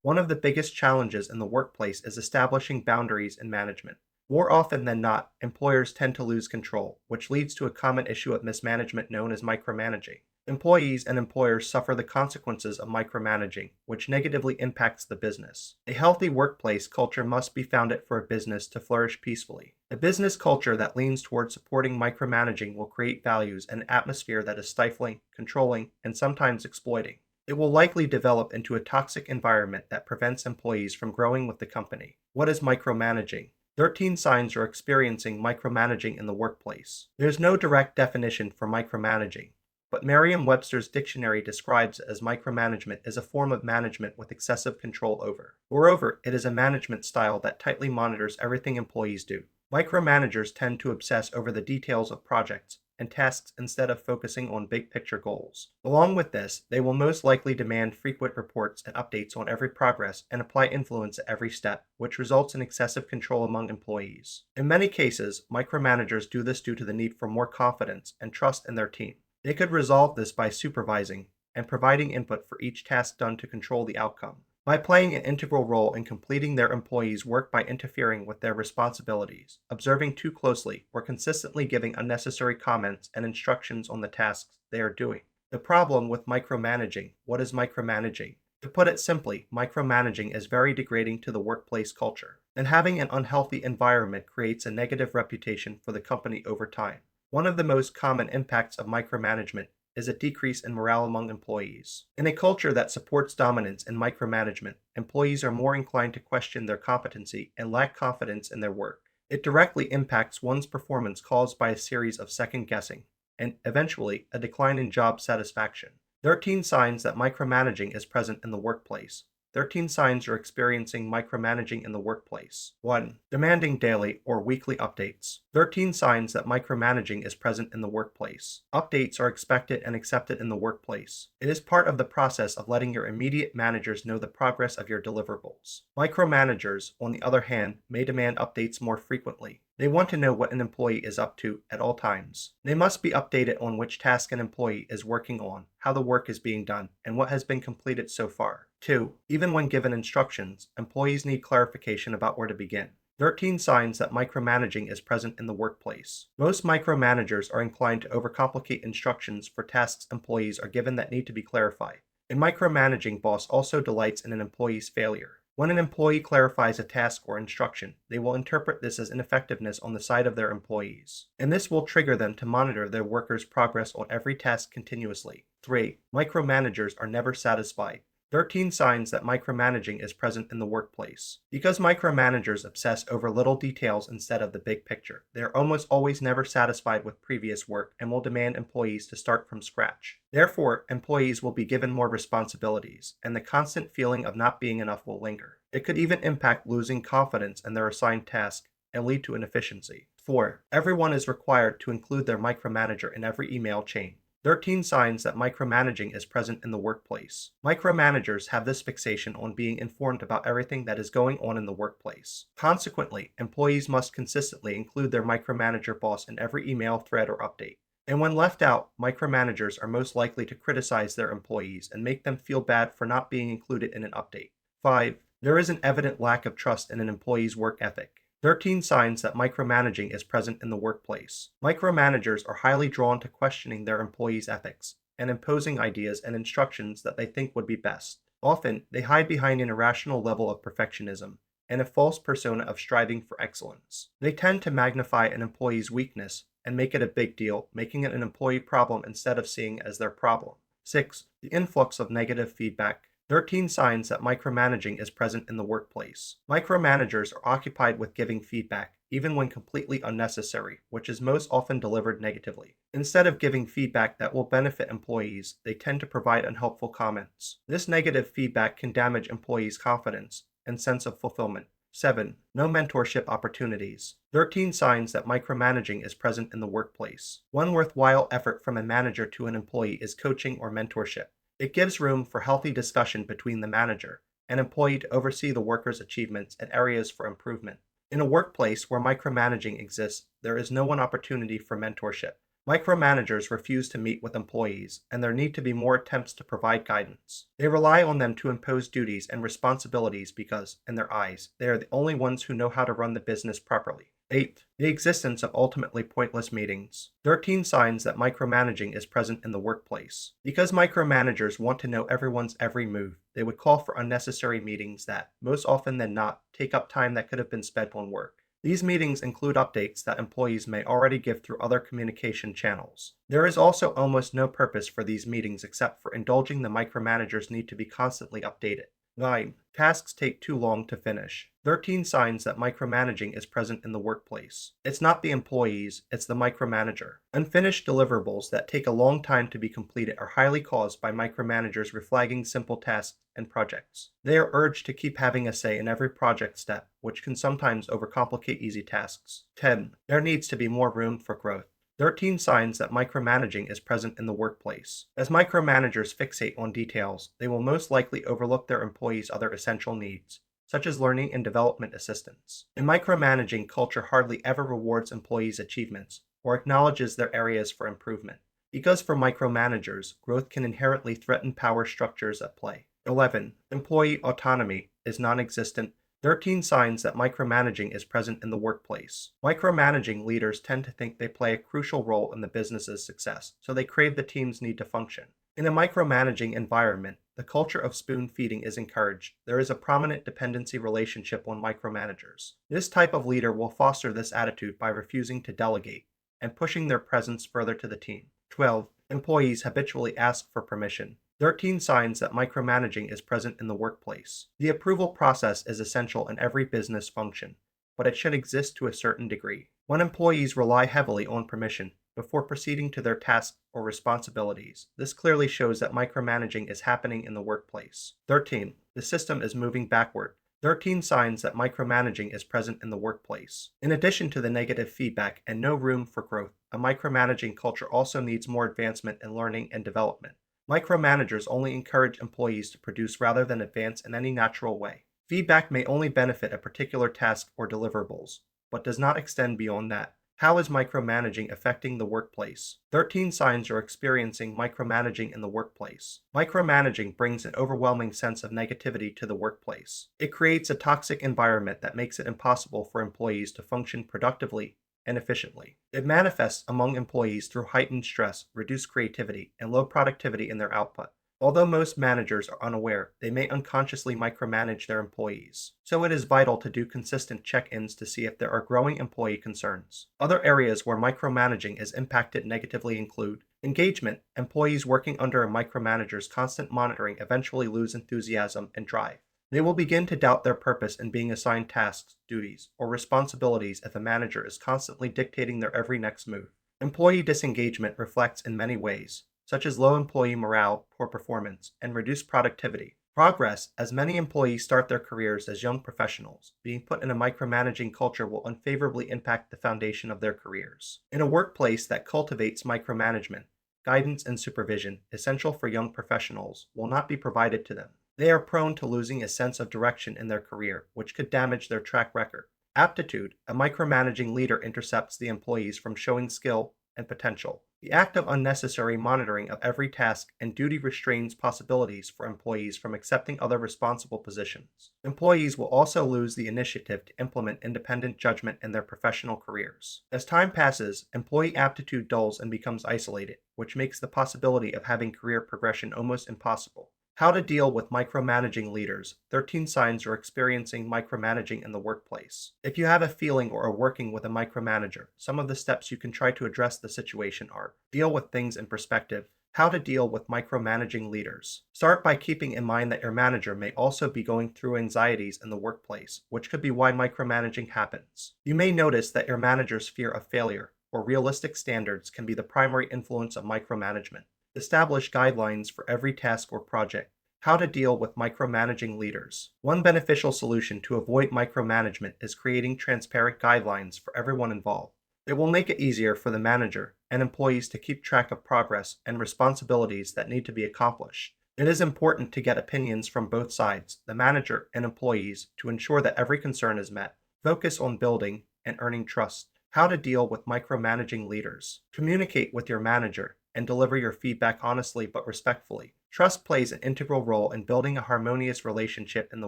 One of the biggest challenges in the workplace is establishing boundaries in management. More often than not, employers tend to lose control, which leads to a common issue of mismanagement known as micromanaging. Employees and employers suffer the consequences of micromanaging, which negatively impacts the business. A healthy workplace culture must be founded for a business to flourish peacefully. A business culture that leans toward supporting micromanaging will create values and an atmosphere that is stifling, controlling, and sometimes exploiting. It will likely develop into a toxic environment that prevents employees from growing with the company. What is micromanaging? 13 signs you're experiencing micromanaging in the workplace. There's no direct definition for micromanaging, but Merriam-Webster's dictionary describes it as micromanagement is a form of management with excessive control over. Moreover, it is a management style that tightly monitors everything employees do. Micromanagers tend to obsess over the details of projects and tasks instead of focusing on big picture goals. Along with this, they will most likely demand frequent reports and updates on every progress and apply influence at every step, which results in excessive control among employees. In many cases, micromanagers do this due to the need for more confidence and trust in their team. They could resolve this by supervising and providing input for each task done to control the outcome. By playing an integral role in completing their employees' work by interfering with their responsibilities, observing too closely, or consistently giving unnecessary comments and instructions on the tasks they are doing. The problem with micromanaging. What is micromanaging? To put it simply, micromanaging is very degrading to the workplace culture, and having an unhealthy environment creates a negative reputation for the company over time. One of the most common impacts of micromanagement is a decrease in morale among employees. In a culture that supports dominance and micromanagement, employees are more inclined to question their competency and lack confidence in their work. It directly impacts one's performance caused by a series of second guessing, and eventually a decline in job satisfaction. 13 signs that micromanaging is present in the workplace. 13 signs you're experiencing micromanaging in the workplace. 1. Demanding daily or weekly updates. 13 signs that micromanaging is present in the workplace. Updates are expected and accepted in the workplace. It is part of the process of letting your immediate managers know the progress of your deliverables. Micromanagers, on the other hand, may demand updates more frequently. They want to know what an employee is up to at all times. They must be updated on which task an employee is working on, how the work is being done, and what has been completed so far. 2. Even when given instructions, employees need clarification about where to begin. 13 signs that micromanaging is present in the workplace. Most micromanagers are inclined to overcomplicate instructions for tasks employees are given that need to be clarified. A micromanaging boss also delights in an employee's failure. When an employee clarifies a task or instruction, they will interpret this as ineffectiveness on the side of their employees, and this will trigger them to monitor their workers' progress on every task continuously. 3. Micromanagers are never satisfied. 13 signs that micromanaging is present in the workplace. Because micromanagers obsess over little details instead of the big picture, they are almost always never satisfied with previous work and will demand employees to start from scratch. Therefore, employees will be given more responsibilities, and the constant feeling of not being enough will linger. It could even impact losing confidence in their assigned task and lead to inefficiency. 4. Everyone is required to include their micromanager in every email chain. 13 signs that micromanaging is present in the workplace. Micromanagers have this fixation on being informed about everything that is going on in the workplace. Consequently, employees must consistently include their micromanager boss in every email thread or update. And when left out, micromanagers are most likely to criticize their employees and make them feel bad for not being included in an update. 5. There is an evident lack of trust in an employee's work ethic. 13 signs that micromanaging is present in the workplace. Micromanagers are highly drawn to questioning their employees' ethics and imposing ideas and instructions that they think would be best. Often, they hide behind an irrational level of perfectionism and a false persona of striving for excellence. They tend to magnify an employee's weakness and make it a big deal, making it an employee problem instead of seeing it as their problem. 6. The influx of negative feedback. 13 signs that micromanaging is present in the workplace. Micromanagers are occupied with giving feedback, even when completely unnecessary, which is most often delivered negatively. Instead of giving feedback that will benefit employees, they tend to provide unhelpful comments. This negative feedback can damage employees' confidence and sense of fulfillment. 7. No mentorship opportunities. 13 signs that micromanaging is present in the workplace. One worthwhile effort from a manager to an employee is coaching or mentorship. It gives room for healthy discussion between the manager and employee to oversee the worker's achievements and areas for improvement. In a workplace where micromanaging exists, there is no one opportunity for mentorship. Micromanagers refuse to meet with employees, and there need to be more attempts to provide guidance. They rely on them to impose duties and responsibilities because, in their eyes, they are the only ones who know how to run the business properly. 8. The existence of ultimately pointless meetings. 13 signs that micromanaging is present in the workplace. Because micromanagers want to know everyone's every move, they would call for unnecessary meetings that, most often than not, take up time that could have been spent on work. These meetings include updates that employees may already give through other communication channels. There is also almost no purpose for these meetings except for indulging the micromanagers' need to be constantly updated. 9. Tasks take too long to finish. 13 signs that micromanaging is present in the workplace. It's not the employees, it's the micromanager. Unfinished deliverables that take a long time to be completed are highly caused by micromanagers reflagging simple tasks and projects. They are urged to keep having a say in every project step, which can sometimes overcomplicate easy tasks. 10. There needs to be more room for growth. 13 signs that micromanaging is present in the workplace. As micromanagers fixate on details, they will most likely overlook their employees' other essential needs, such as learning and development assistance. A micromanaging culture hardly ever rewards employees' achievements or acknowledges their areas for improvement. Because for micromanagers, growth can inherently threaten power structures at play. 11. Employee autonomy is non-existent. 13 signs that micromanaging is present in the workplace. Micromanaging leaders tend to think they play a crucial role in the business's success, so they crave the team's need to function. In a micromanaging environment, the culture of spoon feeding is encouraged. There is a prominent dependency relationship on micromanagers. This type of leader will foster this attitude by refusing to delegate and pushing their presence further to the team. 12. Employees habitually ask for permission. 13 signs that micromanaging is present in the workplace. The approval process is essential in every business function, but it should exist to a certain degree. When employees rely heavily on permission before proceeding to their tasks or responsibilities, this clearly shows that micromanaging is happening in the workplace. 13. The system is moving backward. 13 signs that micromanaging is present in the workplace. In addition to the negative feedback and no room for growth, a micromanaging culture also needs more advancement in learning and development. Micromanagers only encourage employees to produce rather than advance in any natural way. Feedback may only benefit a particular task or deliverables, but does not extend beyond that. How is micromanaging affecting the workplace? 13 signs you're experiencing micromanaging in the workplace. Micromanaging brings an overwhelming sense of negativity to the workplace. It creates a toxic environment that makes it impossible for employees to function productively and efficiently. It manifests among employees through heightened stress, reduced creativity, and low productivity in their output. Although most managers are unaware, they may unconsciously micromanage their employees. So it is vital to do consistent check-ins to see if there are growing employee concerns. Other areas where micromanaging is impacted negatively include engagement. Employees working under a micromanager's constant monitoring eventually lose enthusiasm and drive. They will begin to doubt their purpose in being assigned tasks, duties, or responsibilities if a manager is constantly dictating their every next move. Employee disengagement reflects in many ways, such as low employee morale, poor performance, and reduced productivity. Progress, as many employees start their careers as young professionals, being put in a micromanaging culture will unfavorably impact the foundation of their careers. In a workplace that cultivates micromanagement, guidance and supervision, essential for young professionals, will not be provided to them. They are prone to losing a sense of direction in their career, which could damage their track record. Aptitude. A micromanaging leader intercepts the employees from showing skill and potential. The act of unnecessary monitoring of every task and duty restrains possibilities for employees from accepting other responsible positions. Employees will also lose the initiative to implement independent judgment in their professional careers. As time passes, employee aptitude dulls and becomes isolated, which makes the possibility of having career progression almost impossible. How to deal with micromanaging leaders. 13 signs you're experiencing micromanaging in the workplace. If you have a feeling or are working with a micromanager, some of the steps you can try to address the situation are: deal with things in perspective. How to deal with micromanaging leaders. Start by keeping in mind that your manager may also be going through anxieties in the workplace, which could be why micromanaging happens. You may notice that your manager's fear of failure or realistic standards can be the primary influence of micromanagement. Establish guidelines for every task or project. How to deal with micromanaging leaders. One beneficial solution to avoid micromanagement is creating transparent guidelines for everyone involved. It will make it easier for the manager and employees to keep track of progress and responsibilities that need to be accomplished. It is important to get opinions from both sides, the manager and employees, to ensure that every concern is met. Focus on building and earning trust. How to deal with micromanaging leaders. Communicate with your manager and deliver your feedback honestly but respectfully. Trust plays an integral role in building a harmonious relationship in the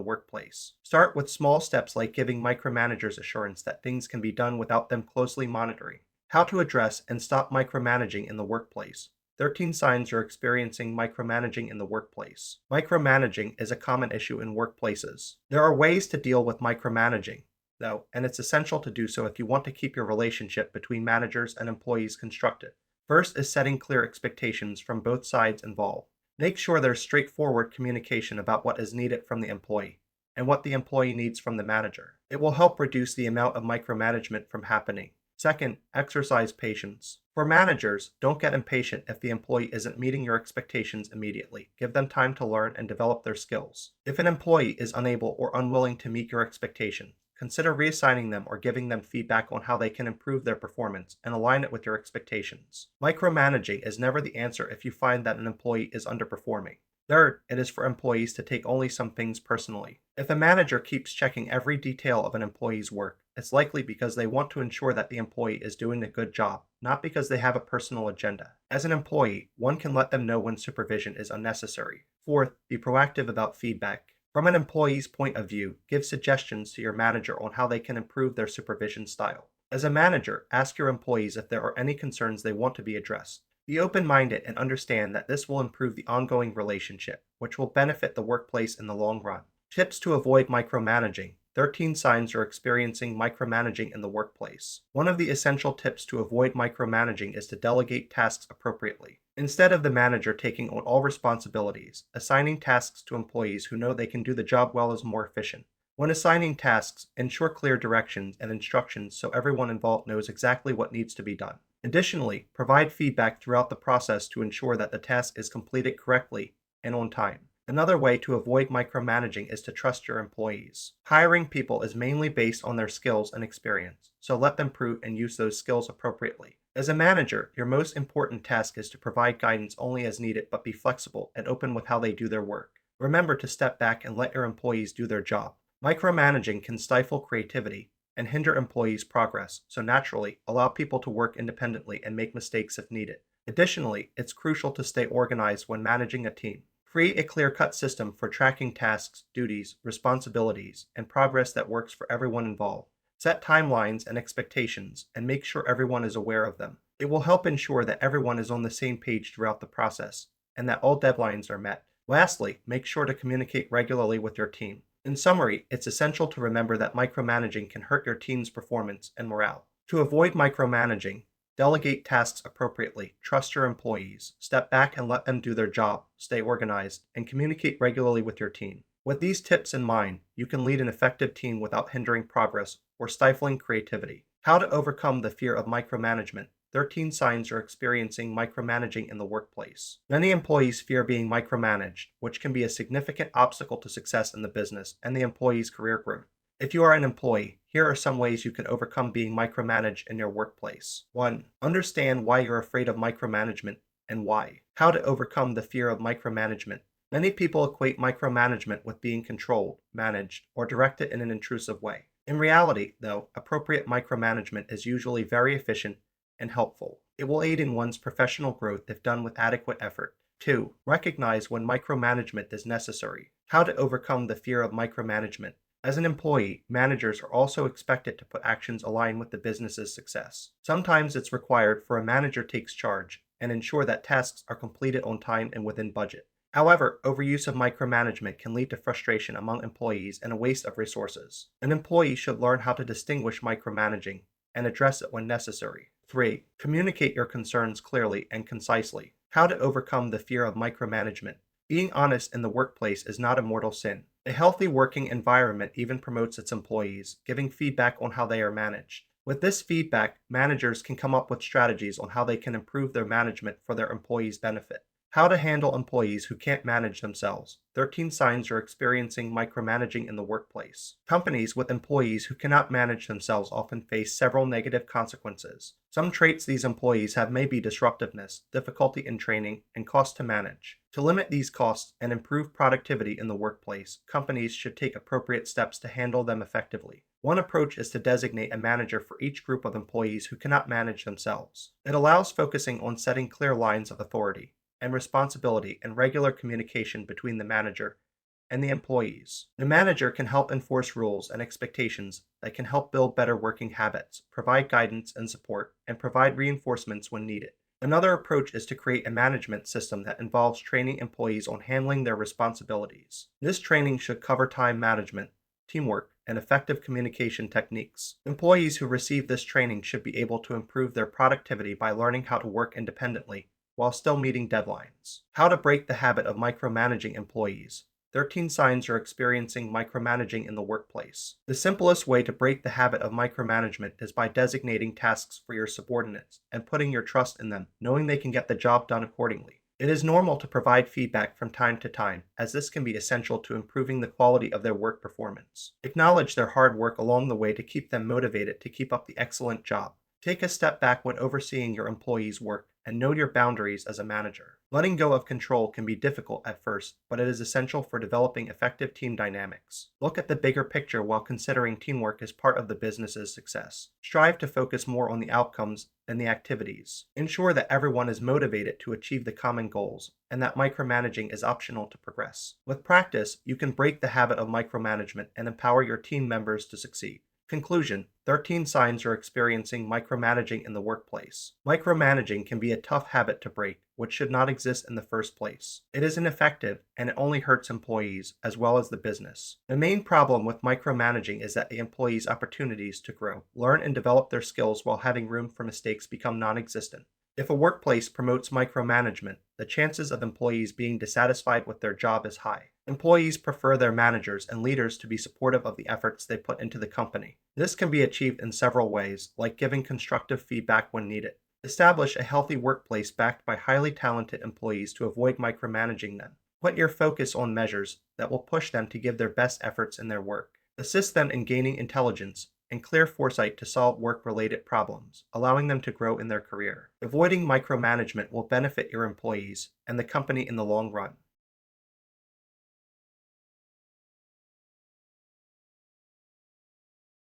workplace. Start with small steps like giving micromanagers assurance that things can be done without them closely monitoring. How to address and stop micromanaging in the workplace. 13 signs you're experiencing micromanaging in the workplace. Micromanaging is a common issue in workplaces. There are ways to deal with micromanaging, though, and it's essential to do so if you want to keep your relationship between managers and employees constructive. First is setting clear expectations from both sides involved. Make sure there's straightforward communication about what is needed from the employee and what the employee needs from the manager. It will help reduce the amount of micromanagement from happening. Second, exercise patience. For managers, don't get impatient if the employee isn't meeting your expectations immediately. Give them time to learn and develop their skills. If an employee is unable or unwilling to meet your expectation, consider reassigning them or giving them feedback on how they can improve their performance and align it with your expectations. Micromanaging is never the answer if you find that an employee is underperforming. Third, it is for employees to take only some things personally. If a manager keeps checking every detail of an employee's work, it's likely because they want to ensure that the employee is doing a good job, not because they have a personal agenda. As an employee, one can let them know when supervision is unnecessary. Fourth, be proactive about feedback. From an employee's point of view, give suggestions to your manager on how they can improve their supervision style. As a manager, ask your employees if there are any concerns they want to be addressed. Be open-minded and understand that this will improve the ongoing relationship, which will benefit the workplace in the long run. Tips to avoid micromanaging. 13 signs you're experiencing micromanaging in the workplace. One of the essential tips to avoid micromanaging is to delegate tasks appropriately. Instead of the manager taking on all responsibilities, assigning tasks to employees who know they can do the job well is more efficient. When assigning tasks, ensure clear directions and instructions so everyone involved knows exactly what needs to be done. Additionally, provide feedback throughout the process to ensure that the task is completed correctly and on time. Another way to avoid micromanaging is to trust your employees. Hiring people is mainly based on their skills and experience, so let them prove and use those skills appropriately. As a manager, your most important task is to provide guidance only as needed, but be flexible and open with how they do their work. Remember to step back and let your employees do their job. Micromanaging can stifle creativity and hinder employees' progress, so naturally, allow people to work independently and make mistakes if needed. Additionally, it's crucial to stay organized when managing a team. Create a clear-cut system for tracking tasks, duties, responsibilities, and progress that works for everyone involved. Set timelines and expectations, and make sure everyone is aware of them. It will help ensure that everyone is on the same page throughout the process, and that all deadlines are met. Lastly, make sure to communicate regularly with your team. In summary, it's essential to remember that micromanaging can hurt your team's performance and morale. To avoid micromanaging, delegate tasks appropriately, trust your employees, step back and let them do their job, stay organized, and communicate regularly with your team. With these tips in mind, you can lead an effective team without hindering progress or stifling creativity. How to overcome the fear of micromanagement. 13 signs you're experiencing micromanaging in the workplace. Many employees fear being micromanaged, which can be a significant obstacle to success in the business and the employee's career growth. If you are an employee, here are some ways you can overcome being micromanaged in your workplace. 1. Understand why you're afraid of micromanagement and why. How to overcome the fear of micromanagement. Many people equate micromanagement with being controlled, managed, or directed in an intrusive way. In reality, though, appropriate micromanagement is usually very efficient and helpful. It will aid in one's professional growth if done with adequate effort. 2. Recognize when micromanagement is necessary. How to overcome the fear of micromanagement. As an employee, managers are also expected to put actions aligned with the business's success. Sometimes it's required for a manager takes charge and ensure that tasks are completed on time and within budget. However, overuse of micromanagement can lead to frustration among employees and a waste of resources. An employee should learn how to distinguish micromanaging and address it when necessary. 3. Communicate your concerns clearly and concisely. How to overcome the fear of micromanagement. Being honest in the workplace is not a mortal sin. A healthy working environment even promotes its employees, giving feedback on how they are managed. With this feedback, managers can come up with strategies on how they can improve their management for their employees' benefit. How to handle employees who can't manage themselves. 13 signs you're experiencing micromanaging in the workplace. Companies with employees who cannot manage themselves often face several negative consequences. Some traits these employees have may be disruptiveness, difficulty in training, and cost to manage. To limit these costs and improve productivity in the workplace, companies should take appropriate steps to handle them effectively. One approach is to designate a manager for each group of employees who cannot manage themselves. It allows focusing on setting clear lines of authority and responsibility and regular communication between the manager and the employees. The manager can help enforce rules and expectations that can help build better working habits, provide guidance and support, and provide reinforcements when needed. Another approach is to create a management system that involves training employees on handling their responsibilities. This training should cover time management, teamwork, and effective communication techniques. Employees who receive this training should be able to improve their productivity by learning how to work independently while still meeting deadlines. How to break the habit of micromanaging employees. 13 signs you're experiencing micromanaging in the workplace. The simplest way to break the habit of micromanagement is by designating tasks for your subordinates and putting your trust in them, knowing they can get the job done accordingly. It is normal to provide feedback from time to time, as this can be essential to improving the quality of their work performance. Acknowledge their hard work along the way to keep them motivated to keep up the excellent job. Take a step back when overseeing your employees' work and know your boundaries as a manager. Letting go of control can be difficult at first, but it is essential for developing effective team dynamics. Look at the bigger picture while considering teamwork as part of the business's success. Strive to focus more on the outcomes than the activities. Ensure that everyone is motivated to achieve the common goals, and that micromanaging is optional to progress. With practice, you can break the habit of micromanagement and empower your team members to succeed. Conclusion: 13 signs you're experiencing micromanaging in the workplace. Micromanaging can be a tough habit to break, which should not exist in the first place. It is ineffective, and it only hurts employees as well as the business. The main problem with micromanaging is that the employees' opportunities to grow, learn, and develop their skills while having room for mistakes become non-existent. If a workplace promotes micromanagement, the chances of employees being dissatisfied with their job is high. Employees prefer their managers and leaders to be supportive of the efforts they put into the company. This can be achieved in several ways, like giving constructive feedback when needed. Establish a healthy workplace backed by highly talented employees to avoid micromanaging them. Put your focus on measures that will push them to give their best efforts in their work. Assist them in gaining intelligence and clear foresight to solve work-related problems, allowing them to grow in their career. Avoiding micromanagement will benefit your employees and the company in the long run.